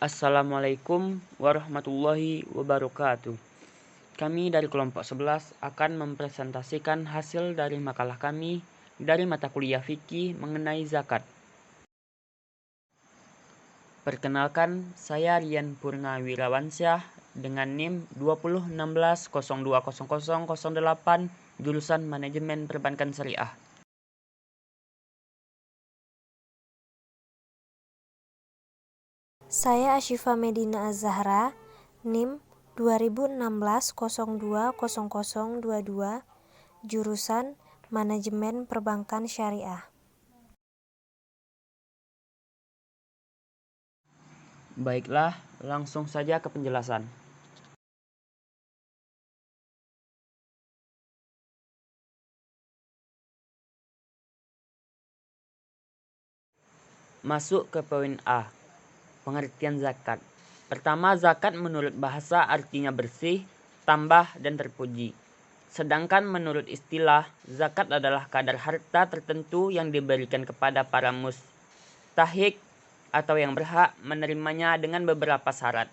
Assalamualaikum warahmatullahi wabarakatuh. Kami dari kelompok 11 akan mempresentasikan hasil dari makalah kami dari mata kuliah fikih mengenai zakat. Perkenalkan, saya Rian Purnawirawansyah dengan NIM 2016020008 jurusan Manajemen Perbankan Syariah. Saya Asyifa Medina Az-Zahra, NIM 2016020022, jurusan Manajemen Perbankan Syariah. Baiklah, langsung saja ke penjelasan. Masuk ke poin A. Pengertian zakat. Pertama, zakat menurut bahasa artinya bersih, tambah, dan terpuji. Sedangkan menurut istilah, zakat adalah kadar harta tertentu yang diberikan kepada para mustahik atau yang berhak menerimanya dengan beberapa syarat.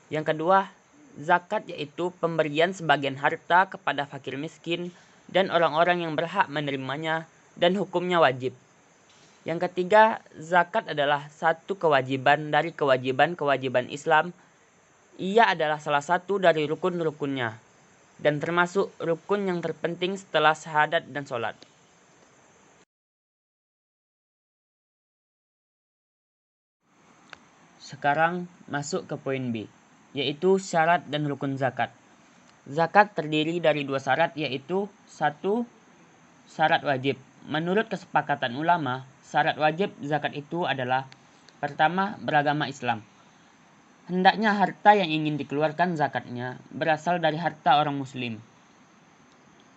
Yang kedua, zakat yaitu pemberian sebagian harta kepada fakir miskin dan orang-orang yang berhak menerimanya dan hukumnya wajib. Yang ketiga, zakat adalah satu kewajiban dari kewajiban-kewajiban Islam. Ia adalah salah satu dari rukun-rukunnya, dan termasuk rukun yang terpenting setelah syahadat dan sholat. Sekarang masuk ke poin B, yaitu syarat dan rukun zakat. Zakat terdiri dari dua syarat, yaitu satu, syarat wajib. Menurut kesepakatan ulama, syarat wajib zakat itu adalah pertama, beragama Islam. Hendaknya harta yang ingin dikeluarkan zakatnya berasal dari harta orang muslim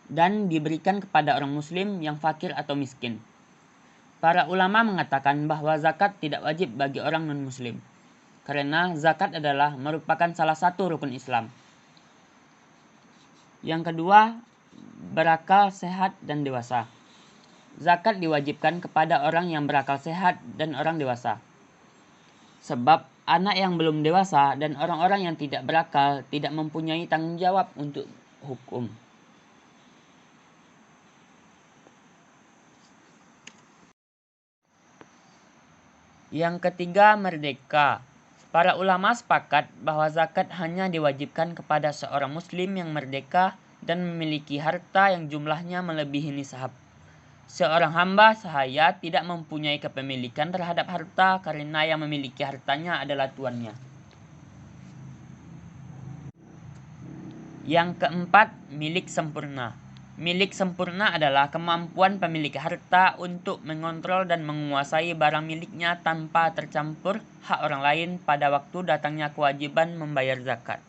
dan diberikan kepada orang muslim yang fakir atau miskin. Para ulama mengatakan bahwa zakat tidak wajib bagi orang non-muslim, karena zakat adalah merupakan salah satu rukun Islam. Yang kedua, berakal sehat dan dewasa. Zakat diwajibkan kepada orang yang berakal sehat dan orang dewasa. Sebab anak yang belum dewasa dan orang-orang yang tidak berakal tidak mempunyai tanggung jawab untuk hukum. Yang ketiga, merdeka. Para ulama sepakat bahwa zakat hanya diwajibkan kepada seorang muslim yang merdeka dan memiliki harta yang jumlahnya melebihi nisab. Seorang hamba sahaya tidak mempunyai kepemilikan terhadap harta karena yang memiliki hartanya adalah tuannya. Yang keempat, milik sempurna. Milik sempurna adalah kemampuan pemilik harta untuk mengontrol dan menguasai barang miliknya tanpa tercampur hak orang lain pada waktu datangnya kewajiban membayar zakat.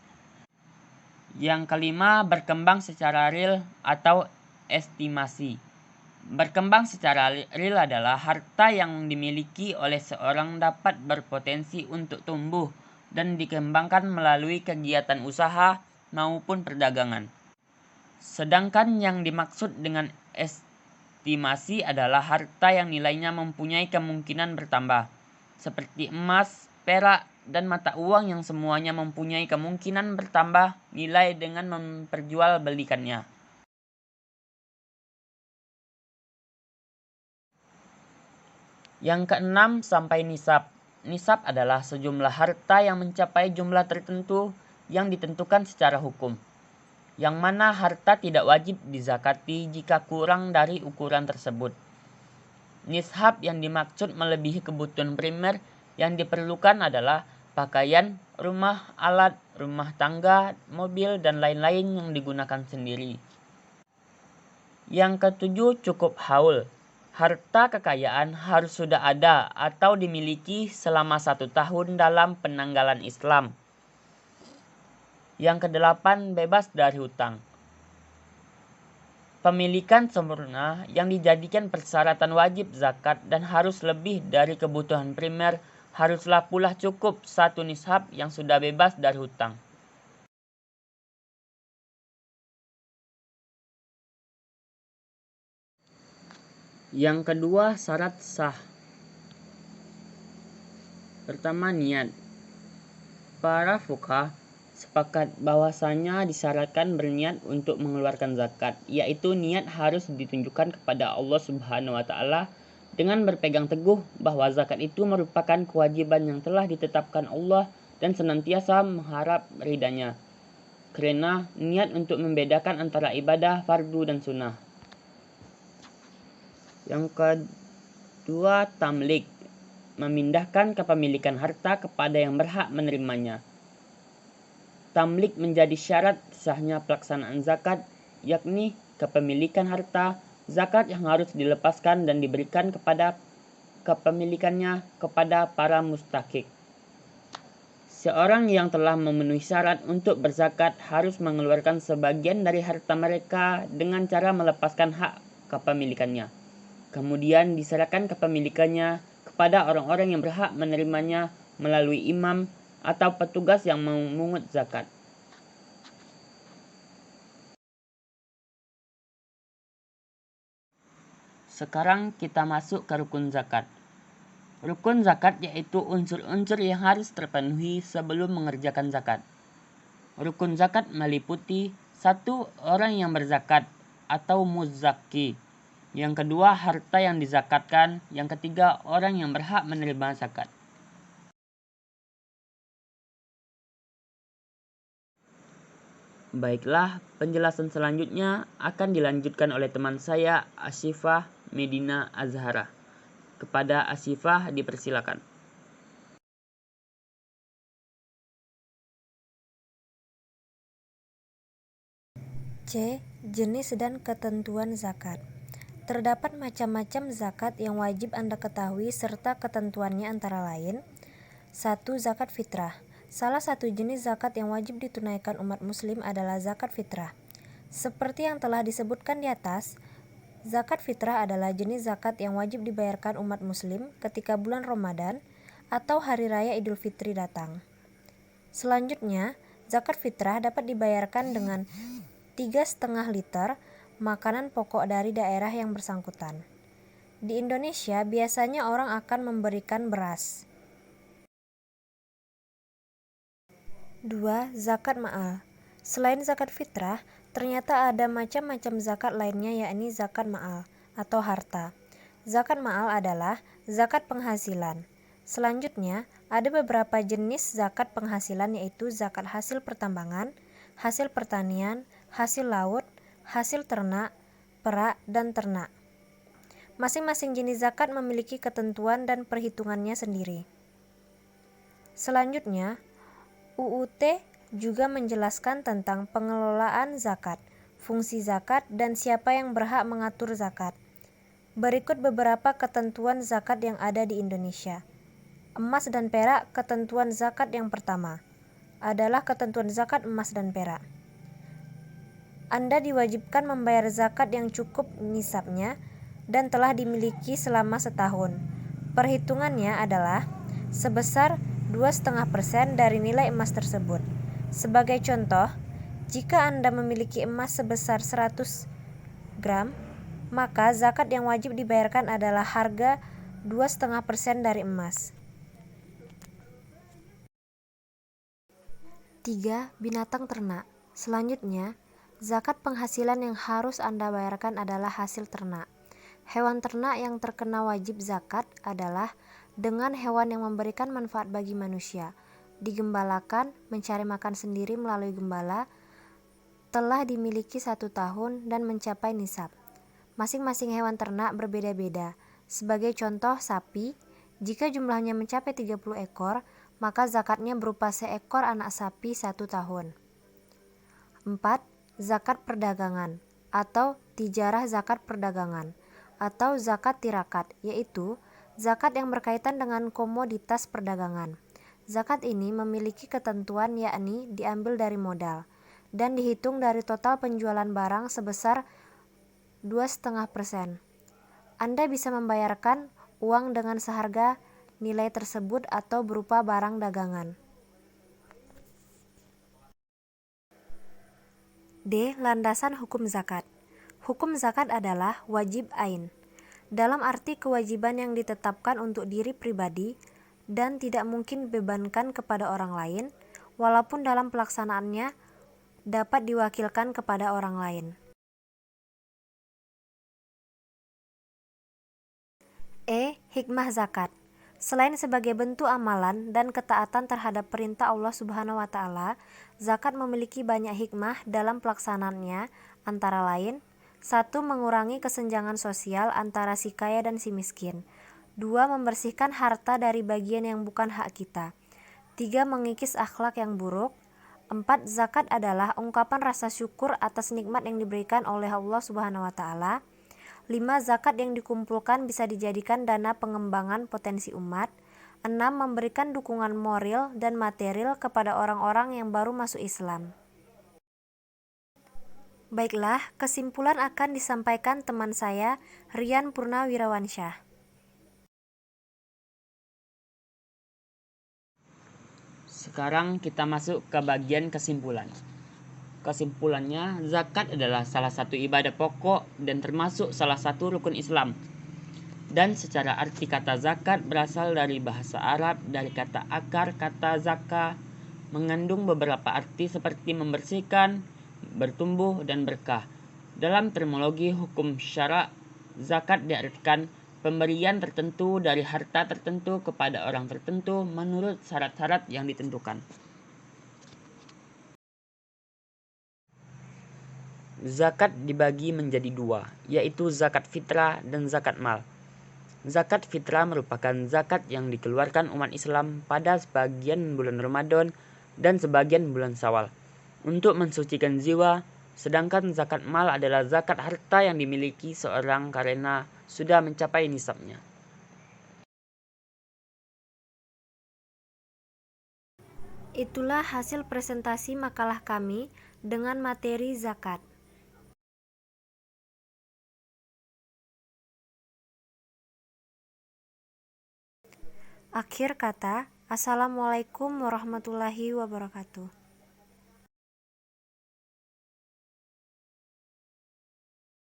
Yang kelima, berkembang secara real atau estimasi. Berkembang secara real adalah harta yang dimiliki oleh seorang dapat berpotensi untuk tumbuh dan dikembangkan melalui kegiatan usaha maupun perdagangan. Sedangkan yang dimaksud dengan estimasi adalah harta yang nilainya mempunyai kemungkinan bertambah, seperti emas, perak, dan mata uang yang semuanya mempunyai kemungkinan bertambah nilai dengan memperjualbelikannya. Yang keenam, sampai nisab. Nisab adalah sejumlah harta yang mencapai jumlah tertentu yang ditentukan secara hukum, yang mana harta tidak wajib dizakati jika kurang dari ukuran tersebut. Nishab yang dimaksud melebihi kebutuhan primer yang diperlukan adalah pakaian, rumah, alat, rumah tangga, mobil, dan lain-lain yang digunakan sendiri. Yang ketujuh, cukup haul. Harta kekayaan harus sudah ada atau dimiliki selama 1 tahun dalam penanggalan Islam. Yang kedelapan, bebas dari hutang. Pemilikan sempurna yang dijadikan persyaratan wajib zakat dan harus lebih dari kebutuhan primer haruslah pula cukup 1 nishab yang sudah bebas dari hutang. Yang kedua, syarat sah. Pertama, niat. Para fuqaha sepakat bahwasanya disyaratkan berniat untuk mengeluarkan zakat, yaitu niat harus ditunjukkan kepada Allah Subhanahu wa taala dengan berpegang teguh bahwa zakat itu merupakan kewajiban yang telah ditetapkan Allah dan senantiasa mengharap ridhanya. Karena niat untuk membedakan antara ibadah fardu dan sunnah. Yang kedua, tamlik, memindahkan kepemilikan harta kepada yang berhak menerimanya. Tamlik menjadi syarat sahnya pelaksanaan zakat, yakni kepemilikan harta, zakat yang harus dilepaskan dan diberikan kepada kepemilikannya kepada para mustahik. Seorang yang telah memenuhi syarat untuk berzakat harus mengeluarkan sebagian dari harta mereka dengan cara melepaskan hak kepemilikannya. Kemudian diserahkan kepemilikannya kepada orang-orang yang berhak menerimanya melalui imam atau petugas yang memungut zakat. Sekarang kita masuk ke rukun zakat. Rukun zakat yaitu unsur-unsur yang harus terpenuhi sebelum mengerjakan zakat. Rukun zakat meliputi 1. Orang yang berzakat atau muzaki. Yang kedua, harta yang dizakatkan. Yang ketiga, orang yang berhak menerima zakat. Baiklah, penjelasan selanjutnya akan dilanjutkan oleh teman saya, Ashifah Medina Azhara. Kepada Ashifah dipersilakan. C. Jenis dan ketentuan zakat. Terdapat macam-macam zakat yang wajib Anda ketahui serta ketentuannya antara lain. 1. Zakat fitrah. Salah satu jenis zakat yang wajib ditunaikan umat muslim adalah zakat fitrah. Seperti yang telah disebutkan di atas, zakat fitrah adalah jenis zakat yang wajib dibayarkan umat muslim ketika bulan Ramadan atau hari raya Idul Fitri datang. Selanjutnya, zakat fitrah dapat dibayarkan dengan 3,5 liter makanan pokok dari daerah yang bersangkutan. Di Indonesia, biasanya orang akan memberikan beras. 2. Zakat ma'al. Selain zakat fitrah, ternyata ada macam-macam zakat lainnya, yakni zakat ma'al atau harta. Zakat ma'al adalah zakat penghasilan. Selanjutnya, ada beberapa jenis zakat penghasilan, yaitu zakat hasil pertambangan, hasil pertanian, hasil laut, hasil ternak, perak, dan ternak. Masing-masing jenis zakat memiliki ketentuan dan perhitungannya sendiri. Selanjutnya, UUT juga menjelaskan tentang pengelolaan zakat, fungsi zakat, dan siapa yang berhak mengatur zakat. Berikut beberapa ketentuan zakat yang ada di Indonesia. Emas dan perak. Ketentuan zakat yang pertama adalah ketentuan zakat emas dan perak. Anda diwajibkan membayar zakat yang cukup nisabnya dan telah dimiliki selama setahun. Perhitungannya adalah sebesar 2,5% dari nilai emas tersebut. Sebagai contoh, jika Anda memiliki emas sebesar 100 gram, maka zakat yang wajib dibayarkan adalah harga 2,5% dari emas. 3. Binatang ternak. Selanjutnya, zakat penghasilan yang harus Anda bayarkan adalah hasil ternak. Hewan ternak yang terkena wajib zakat adalah dengan hewan yang memberikan manfaat bagi manusia, digembalakan, mencari makan sendiri melalui gembala, telah dimiliki 1 tahun dan mencapai nisab. Masing-masing hewan ternak berbeda-beda. Sebagai contoh, sapi, jika jumlahnya mencapai 30 ekor, maka zakatnya berupa seekor anak sapi 1 tahun. 4. Zakat perdagangan atau tijarah zakat perdagangan atau zakat tirakat, yaitu zakat yang berkaitan dengan komoditas perdagangan. Zakat ini memiliki ketentuan, yakni diambil dari modal dan dihitung dari total penjualan barang sebesar 2,5%. Anda bisa membayarkan uang dengan seharga nilai tersebut atau berupa barang dagangan. D. Landasan hukum zakat. Hukum zakat adalah wajib ain, dalam arti kewajiban yang ditetapkan untuk diri pribadi dan tidak mungkin dibebankan kepada orang lain. walaupun dalam pelaksanaannya dapat diwakilkan kepada orang lain. Hikmah zakat. Selain sebagai bentuk amalan dan ketaatan terhadap perintah Allah Subhanahu wa taala, zakat memiliki banyak hikmah dalam pelaksanaannya, antara lain: 1. Mengurangi kesenjangan sosial antara si kaya dan si miskin. 2. Membersihkan harta dari bagian yang bukan hak kita. 3. Mengikis akhlak yang buruk. 4. Zakat adalah ungkapan rasa syukur atas nikmat yang diberikan oleh Allah Subhanahu wa taala. 5. Zakat yang dikumpulkan bisa dijadikan dana pengembangan potensi umat. 6. Memberikan dukungan moral dan material kepada orang-orang yang baru masuk Islam. Baiklah, kesimpulan akan disampaikan teman saya, Rian Purnawirawansyah. Sekarang kita masuk ke bagian kesimpulan. Kesimpulannya, zakat adalah salah satu ibadah pokok dan termasuk salah satu rukun Islam. Dan secara arti kata zakat berasal dari bahasa Arab dari kata akar kata zaka, mengandung beberapa arti seperti membersihkan, bertumbuh, dan berkah. Dalam terminologi hukum syara, zakat diartikan pemberian tertentu dari harta tertentu kepada orang tertentu menurut syarat-syarat yang ditentukan. Zakat dibagi menjadi dua, yaitu zakat fitrah dan zakat mal. Zakat fitrah merupakan zakat yang dikeluarkan umat Islam pada sebagian bulan Ramadan dan sebagian bulan Syawal untuk mensucikan jiwa, sedangkan zakat mal adalah zakat harta yang dimiliki seorang karena sudah mencapai nisabnya. Itulah hasil presentasi makalah kami dengan materi zakat. Akhir kata, Assalamualaikum warahmatullahi wabarakatuh.